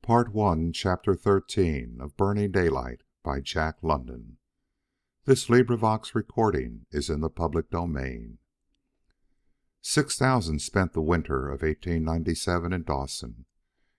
Part One, Chapter 13 of Burning Daylight by Jack London. Recording is in the public domain. 6,000 spent the winter of 1897 in Dawson,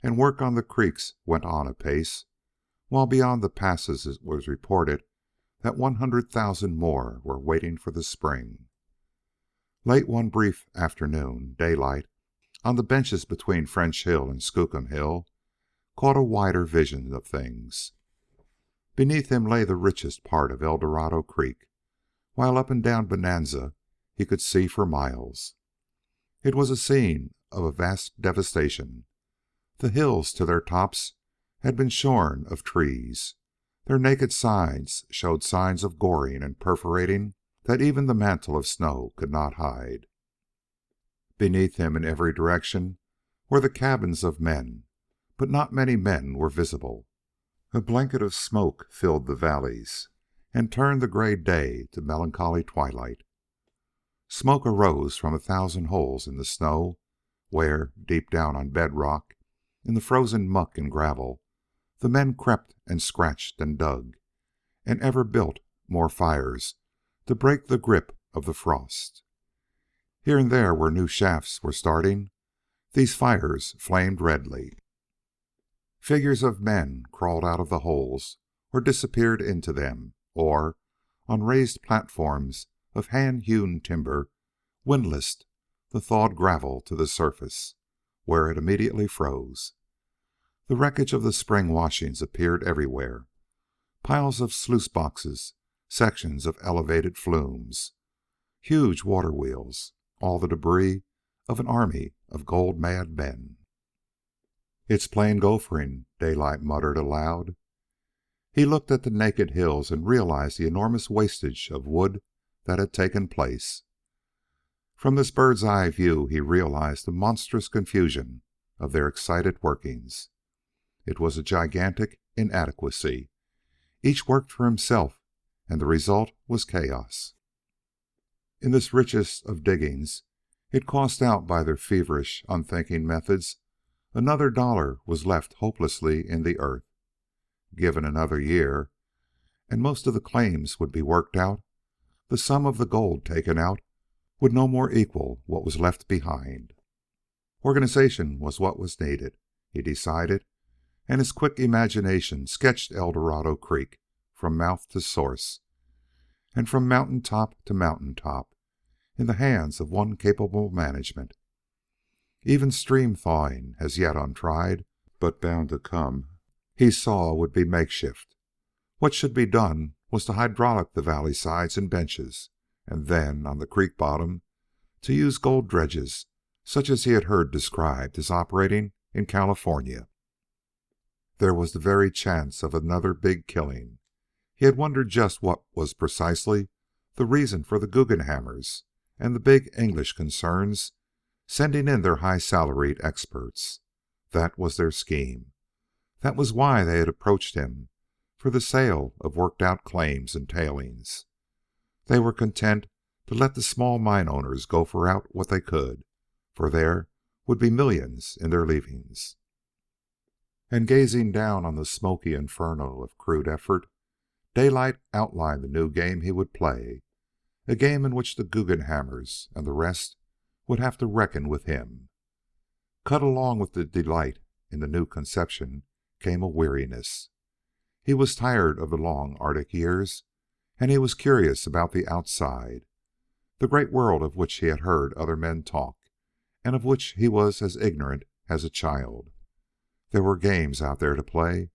and work on the creeks went on apace, while beyond the passes it was reported that 100,000 more were waiting for the spring. Late one brief afternoon, Daylight, on the benches between French Hill and Skookum Hill, caught a wider vision of things. Beneath him lay the richest part of Eldorado Creek, while up and down Bonanza he could see for miles. It was a scene of a vast devastation. The hills to their tops had been shorn of trees. Their naked sides showed signs of goring and perforating that even the mantle of snow could not hide. Beneath him in every direction were the cabins of men, but not many men were visible. A blanket of smoke filled the valleys and turned the gray day to melancholy twilight. Smoke arose from 1,000 holes in the snow, where, deep down on bedrock, in the frozen muck and gravel, the men crept and scratched and dug, and ever built more fires to break the grip of the frost. Here and there, where new shafts were starting, these fires flamed redly. Figures of men crawled out of the holes or disappeared into them, or, on raised platforms of hand-hewn timber, windlassed the thawed gravel to the surface, where it immediately froze. The wreckage of the spring washings appeared everywhere: piles of sluice boxes, sections of elevated flumes, huge water wheels, all the debris of an army of gold-mad men. "It's plain gophering," Daylight muttered aloud. He looked at the naked hills and realized the enormous wastage of wood that had taken place. From this bird's eye view he realized the monstrous confusion of their excited workings. It was a gigantic inadequacy. Each worked for himself, and the result was chaos. In this richest of diggings, it cost out by their feverish, unthinking methods, another dollar was left hopelessly in the earth. Given another year, and most of the claims would be worked out, the sum of the gold taken out would no more equal what was left behind. Organization was what was needed, he decided, and his quick imagination sketched Eldorado Creek from mouth to source, and from mountain top to mountain top, in the hands of one capable management. Even stream thawing, as yet untried, but bound to come, he saw would be makeshift. What should be done was to hydraulic the valley sides and benches, and then, on the creek bottom, to use gold dredges such as he had heard described as operating in California. There was the very chance of another big killing. He had wondered just what was precisely the reason for the Guggenhammers and the big English concerns sending in their high-salaried experts. That was their scheme. That was why they had approached him for the sale of worked-out claims and tailings. They were content to let the small mine owners gopher out what they could, for there would be millions in their leavings. And gazing down on the smoky inferno of crude effort, Daylight outlined the new game he would play, a game in which the Guggenhammers and the rest would have to reckon with him. Cut along with the delight in the new conception came a weariness. He was tired of the long Arctic years, and he was curious about the outside, the great world of which he had heard other men talk, and of which he was as ignorant as a child. There were games out there to play.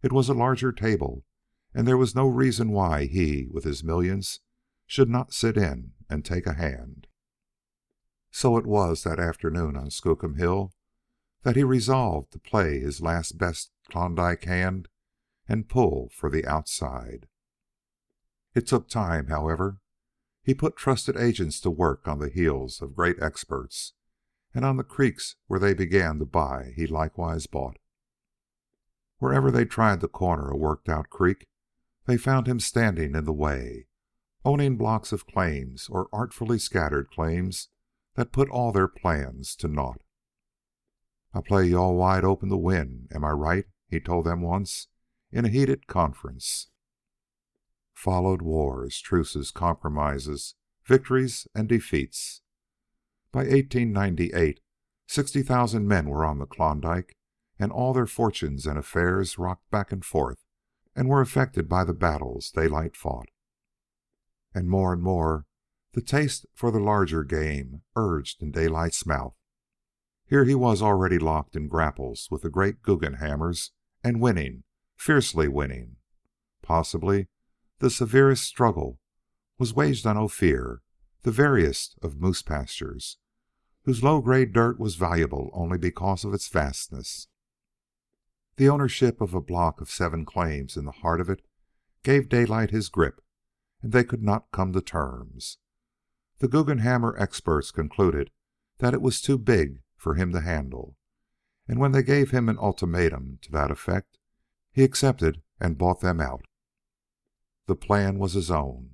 It was a larger table, and there was no reason why he, with his millions, should not sit in and take a hand. So it was that afternoon on Skookum Hill that he resolved to play his last best Klondike hand and pull for the outside. It took time, however. He put trusted agents to work on the heels of great experts, and on the creeks where they began to buy he likewise bought. Wherever they tried to corner a worked-out creek, they found him standing in the way, owning blocks of claims or artfully scattered claims that put all their plans to naught. "I play you all wide open to win, am I right?" he told them once in a heated conference. Followed wars, truces, compromises, victories, and defeats. By 1898, 60,000 men were on the Klondike, and all their fortunes and affairs rocked back and forth and were affected by the battles Daylight fought. And more, the taste for the larger game urged in Daylight's mouth. Here he was already locked in grapples with the great Guggenhammers and winning, fiercely winning. Possibly the severest struggle was waged on Ophir, the veriest of moose pastures, whose low-grade dirt was valuable only because of its vastness. The ownership of a block of 7 claims in the heart of it gave Daylight his grip, and they could not come to terms. The Guggenhammer experts concluded that it was too big for him to handle, and when they gave him an ultimatum to that effect, he accepted and bought them out. The plan was his own,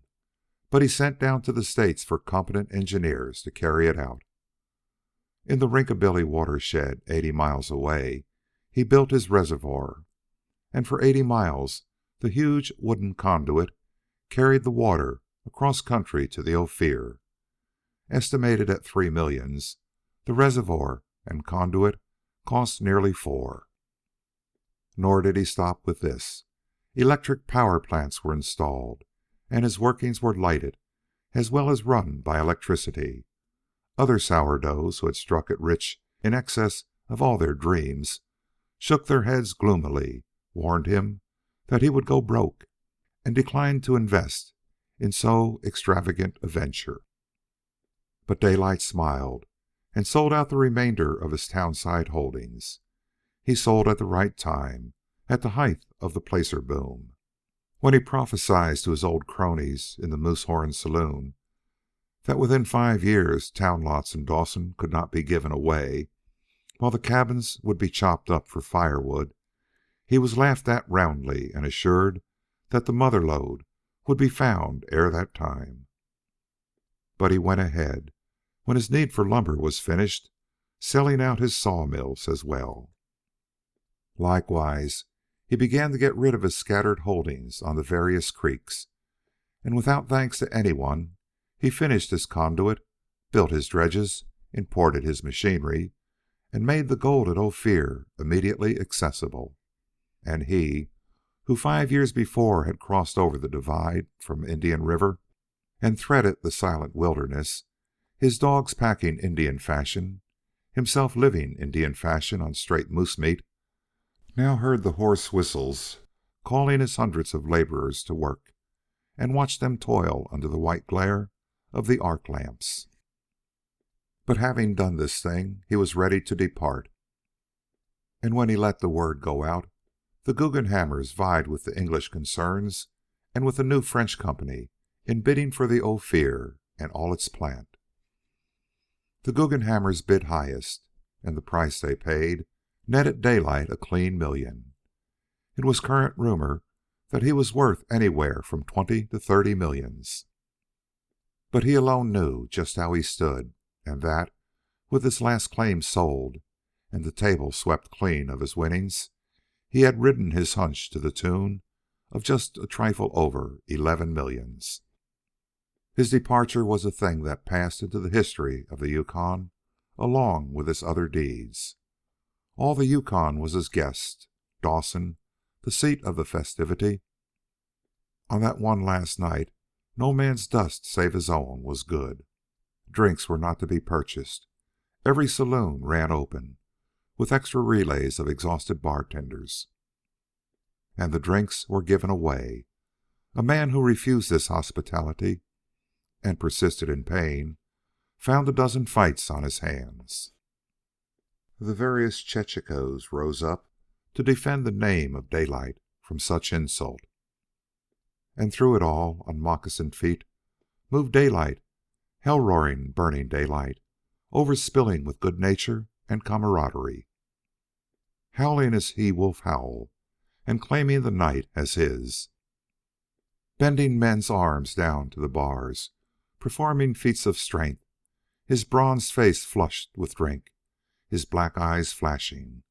but he sent down to the States for competent engineers to carry it out. In the Rinkabilly watershed, 80 miles away, he built his reservoir, and for 80 miles the huge wooden conduit carried the water across country to the Ophir. Estimated at $3 millions, the reservoir and conduit cost nearly $4. Nor did he stop with this. Electric power plants were installed, and his workings were lighted as well as run by electricity. Other sourdoughs who had struck it rich in excess of all their dreams shook their heads gloomily, warned him that he would go broke, and declined to invest in so extravagant a venture. But Daylight smiled and sold out the remainder of his townside holdings. He sold at the right time, at the height of the placer boom. When he prophesied to his old cronies in the Moosehorn Saloon that within 5 years town lots in Dawson could not be given away, while the cabins would be chopped up for firewood, he was laughed at roundly and assured that the mother lode would be found ere that time. But he went ahead, when his need for lumber was finished, selling out his sawmills as well. Likewise, he began to get rid of his scattered holdings on the various creeks, and without thanks to anyone, he finished his conduit, built his dredges, imported his machinery, and made the gold at Ophir immediately accessible. And he, who 5 years before had crossed over the divide from Indian River and threaded the silent wilderness, his dogs packing Indian fashion, himself living Indian fashion on straight moose meat, now heard the hoarse whistles calling his hundreds of laborers to work, and watched them toil under the white glare of the arc lamps. But having done this thing, he was ready to depart. And when he let the word go out, the Guggenhammers vied with the English concerns and with the new French company in bidding for the Ophir and all its plant. The Guggenhammers bid highest, and the price they paid netted Daylight a clean $1 million. It was current rumor that he was worth anywhere from 20 to 30 millions. But he alone knew just how he stood, and that, with his last claim sold and the table swept clean of his winnings, he had ridden his hunch to the tune of just a trifle over 11 millions. His departure was a thing that passed into the history of the Yukon along with his other deeds. All the Yukon was his guest. Dawson, the seat of the festivity. On that one last night, no man's dust save his own was good. Drinks were not to be purchased. Every saloon ran open, with extra relays of exhausted bartenders. And the drinks were given away. A man who refused this hospitality and persisted in paying found a dozen fights on his hands. The various chechikos rose up to defend the name of Daylight from such insult. And through it all, on moccasined feet, moved Daylight, hell-roaring, burning Daylight, overspilling with good nature and camaraderie, howling his he-wolf howl, and claiming the night as his, bending men's arms down to the bars, performing feats of strength, his bronzed face flushed with drink, his black eyes flashing,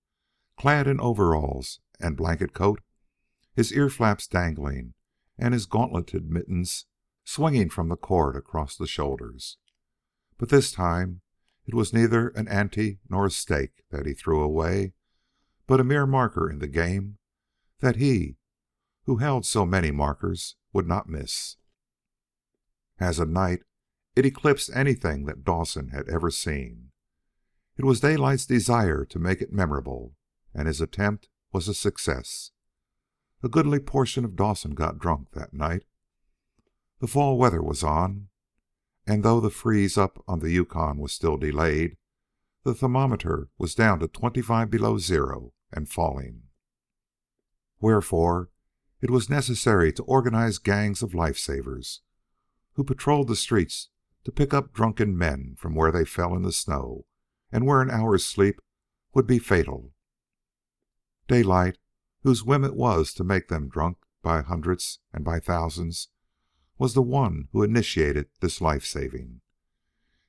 clad in overalls and blanket coat, his ear flaps dangling and his gauntleted mittens swinging from the cord across the shoulders. But this time it was neither an ante nor a stake that he threw away, but a mere marker in the game that he, who held so many markers, would not miss. As a night, it eclipsed anything that Dawson had ever seen. It was Daylight's desire to make it memorable, and his attempt was a success. A goodly portion of Dawson got drunk that night. The fall weather was on, and though the freeze up on the Yukon was still delayed, the thermometer was down to 25 below zero and falling. Wherefore, it was necessary to organize gangs of lifesavers, who patrolled the streets to pick up drunken men from where they fell in the snow and where an hour's sleep would be fatal. Daylight, whose whim it was to make them drunk by hundreds and by thousands, was the one who initiated this life-saving.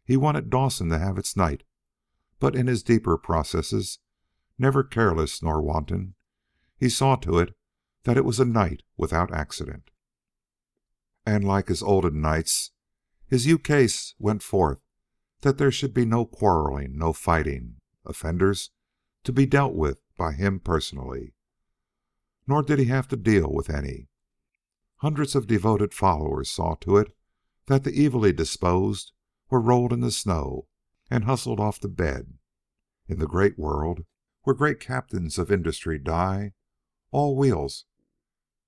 He wanted Dawson to have its night, but in his deeper processes, never careless nor wanton, he saw to it that it was a night without accident. And like his olden nights, his ukase went forth that there should be no quarreling, no fighting, offenders to be dealt with by him personally. Nor did he have to deal with any. Hundreds of devoted followers saw to it that the evilly disposed were rolled in the snow and hustled off to bed. In the great world, where great captains of industry die, all wheels,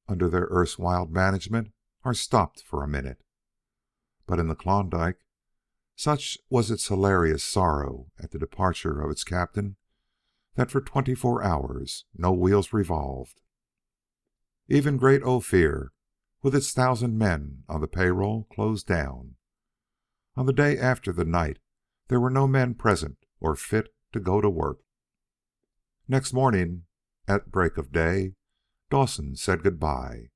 under their erstwhile management, are stopped for a minute. But in the Klondike, such was its hilarious sorrow at the departure of its captain that for 24 hours no wheels revolved. Even great Ophir, with its 1,000 men on the payroll, closed down. On the day after the night, there were no men present or fit to go to work. Next morning, at break of day, Dawson said good-bye.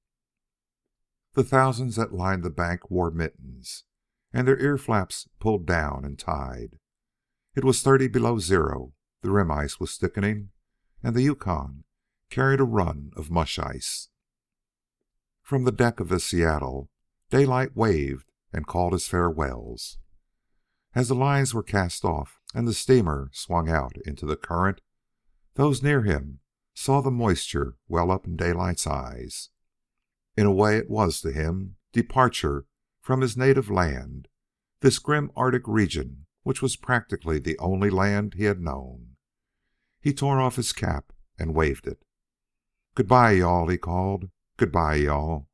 The thousands that lined the bank wore mittens, and their ear flaps pulled down and tied. It was 30 below zero, the rim ice was thickening, and the Yukon carried a run of mush ice. From the deck of the Seattle, Daylight waved and called his farewells. As the lines were cast off and the steamer swung out into the current, those near him saw the moisture well up in Daylight's eyes. In a way it was to him departure from his native land, this grim Arctic region which was practically the only land he had known. He tore off his cap and waved it. "Goodbye, y'all," he called. "Goodbye, y'all."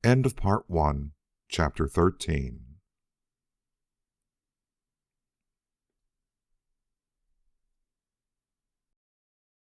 End of Part 1, Chapter 13.